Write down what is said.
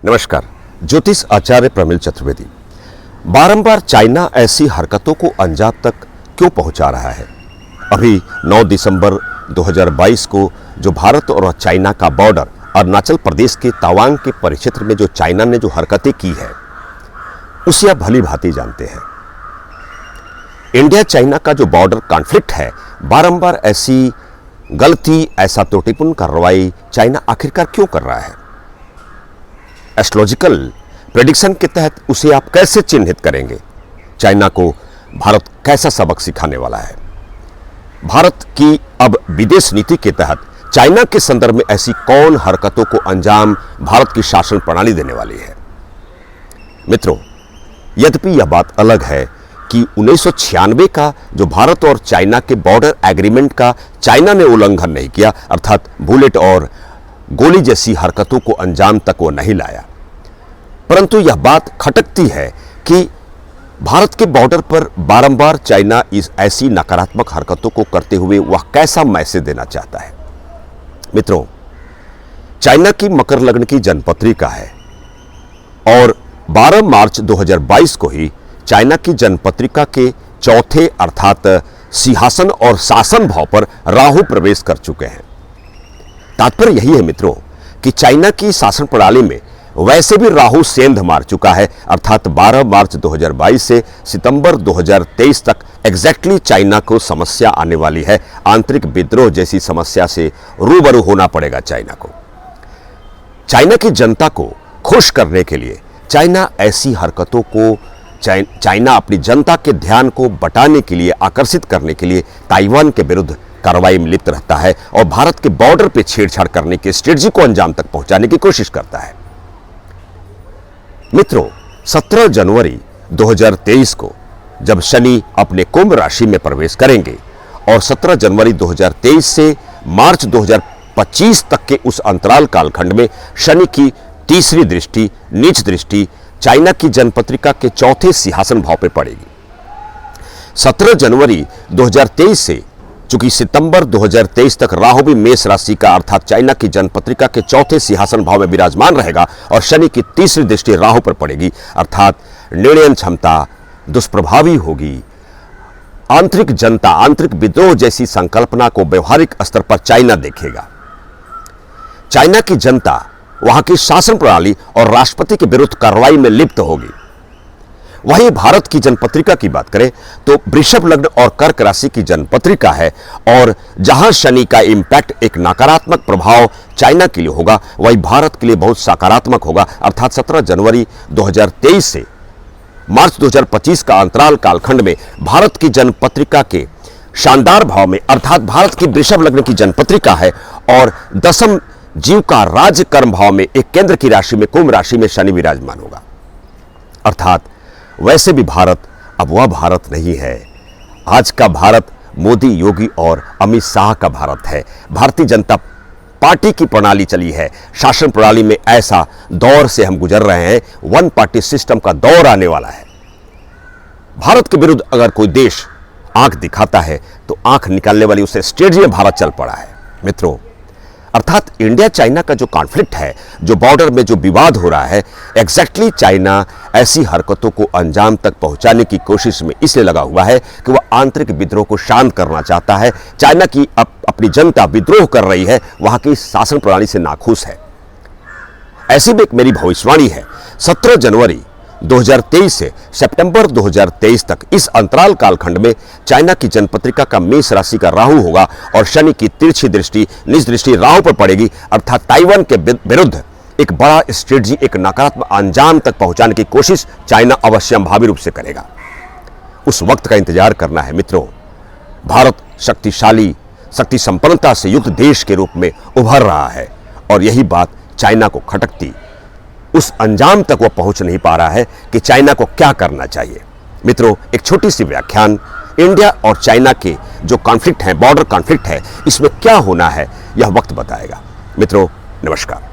नमस्कार। ज्योतिष आचार्य प्रमिल चतुर्वेदी। बारंबार चाइना ऐसी हरकतों को अंजाम तक क्यों पहुंचा रहा है? अभी 9 दिसंबर 2022 को जो भारत और चाइना का बॉर्डर अरुणाचल प्रदेश के तवांग के परिक्षेत्र में जो चाइना ने जो हरकतें की है उसे आप भली भांति जानते हैं। इंडिया चाइना का जो बॉर्डर कॉन्फ्लिक्ट है, बारंबार ऐसी गलती, ऐसा त्रुटिपूर्ण कार्रवाई चाइना आखिरकार क्यों कर रहा है? एस्ट्रोलॉजिकल प्रेडिक्शन के तहत उसे आप कैसे चिन्हित करेंगे? चाइना को भारत कैसा सबक सिखाने वाला है? भारत की अब विदेश नीति के तहत चाइना के संदर्भ में ऐसी कौन हरकतों को अंजाम भारत की शासन प्रणाली देने वाली है? मित्रों, यद्यपि यह बात अलग है कि 1996 का जो भारत और चाइना के बॉर्डर एग्रीमेंट का चाइना ने उल्लंघन नहीं किया, अर्थात बुलेट और गोली जैसी हरकतों को अंजाम तक वो नहीं लाया, परंतु यह बात खटकती है कि भारत के बॉर्डर पर बारंबार चाइना इस ऐसी नकारात्मक हरकतों को करते हुए वह कैसा मैसेज देना चाहता है। मित्रों, चाइना की मकर लग्न की जन्मपत्रिका है और 12 मार्च 2022 को ही चाइना की जन्मपत्रिका के चौथे अर्थात सिंहासन और शासन भाव पर राहु प्रवेश कर चुके हैं। तात्पर्य यही है मित्रों कि चाइना की शासन प्रणाली में वैसे भी राहु सेंध मार चुका है, अर्थात 12 मार्च 2022 से सितंबर 2023 तक एग्जैक्टली चाइना को समस्या आने वाली है। आंतरिक विद्रोह जैसी समस्या से रूबरू होना पड़ेगा चाइना को। चाइना की जनता को खुश करने के लिए चाइना ऐसी हरकतों को चाइना अपनी जनता के ध्यान को बटाने के लिए, आकर्षित करने के लिए ताइवान के विरुद्ध कार्रवाई में लिप्त रहता है और भारत के बॉर्डर पर छेड़छाड़ करने की स्ट्रेटजी को अंजाम तक पहुंचाने की कोशिश करता है। मित्रों, 17 जनवरी 2023 को जब शनि अपने कुंभ राशि में प्रवेश करेंगे और 17 जनवरी 2023 से मार्च 2025 तक के उस अंतराल कालखंड में शनि की तीसरी दृष्टि, नीच दृष्टि चाइना की जन्मपत्रिका के चौथे सिंहासन भाव पर पड़ेगी। 17 जनवरी 2023 से चूंकि सितंबर 2023 तक राहु भी मेष राशि का अर्थात चाइना की जन्मपत्रिका के चौथे सिंहासन भाव में विराजमान रहेगा और शनि की तीसरी दृष्टि राहु पर पड़ेगी, अर्थात निर्णय क्षमता दुष्प्रभावी होगी। आंतरिक जनता, आंतरिक विद्रोह जैसी संकल्पना को व्यवहारिक स्तर पर चाइना देखेगा। चाइना की जनता वहां की शासन प्रणाली और राष्ट्रपति के विरुद्ध कार्रवाई में लिप्त होगी। वहीं भारत की जन्मपत्रिका की बात करें तो वृषभ लग्न और कर्क राशि की जन्मपत्रिका है और जहां शनि का इंपैक्ट एक नकारात्मक प्रभाव चाइना के लिए होगा, वहीं भारत के लिए बहुत सकारात्मक होगा, अर्थात 17 जनवरी 2023 से मार्च 2025 का अंतराल कालखंड में भारत की जन्मपत्रिका के शानदार भाव में, अर्थात भारत की वृषभ लग्न की जन्मपत्रिका है और दशम जीव का राज्य कर्म भाव में एक केंद्र की राशि में, कुंभ राशि में शनि विराजमान होगा। अर्थात वैसे भी भारत अब वह भारत नहीं है। आज का भारत मोदी, योगी और अमित शाह का भारत है। भारतीय जनता पार्टी की प्रणाली चली है। शासन प्रणाली में ऐसा दौर से हम गुजर रहे हैं, वन पार्टी सिस्टम का दौर आने वाला है। भारत के विरुद्ध अगर कोई देश आंख दिखाता है तो आंख निकालने वाली उसे स्ट्रेटजी में भारत चल पड़ा है। मित्रों, अर्थात इंडिया चाइना का जो कॉन्फ्लिक्ट है, जो बॉर्डर में जो विवाद हो रहा है, एग्जैक्टली चाइना ऐसी हरकतों को अंजाम तक पहुंचाने की कोशिश में इसलिए लगा हुआ है कि वह आंतरिक विद्रोह को शांत करना चाहता है। चाइना की अपनी जनता विद्रोह कर रही है, वहां की शासन प्रणाली से नाखुश है। ऐसी भी एक मेरी भविष्यवाणी है, 17 जनवरी 2023 से सितंबर 2023 तक इस अंतराल कालखंड में चाइना की जन्मपत्रिका का मेष राशि का राहु होगा और शनि की तिरछी दृष्टि, निज दृष्टि राहु पर पड़ेगी, अर्थात ताइवान के विरुद्ध एक बड़ा स्ट्रेटजी, एक नकारात्मक अंजाम तक पहुंचाने की कोशिश चाइना अवश्यंभावी रूप से करेगा। उस वक्त का इंतजार करना है। मित्रों, भारत शक्तिशाली, शक्ति संपन्नता से युक्त देश के रूप में उभर रहा है और यही बात चाइना को खटकती, उस अंजाम तक वह पहुंच नहीं पा रहा है कि चाइना को क्या करना चाहिए। मित्रों, एक छोटी सी व्याख्यान, इंडिया और चाइना के जो कॉन्फ्लिक्ट है, बॉर्डर कॉन्फ्लिक्ट है, इसमें क्या होना है यह वक्त बताएगा। मित्रों, नमस्कार।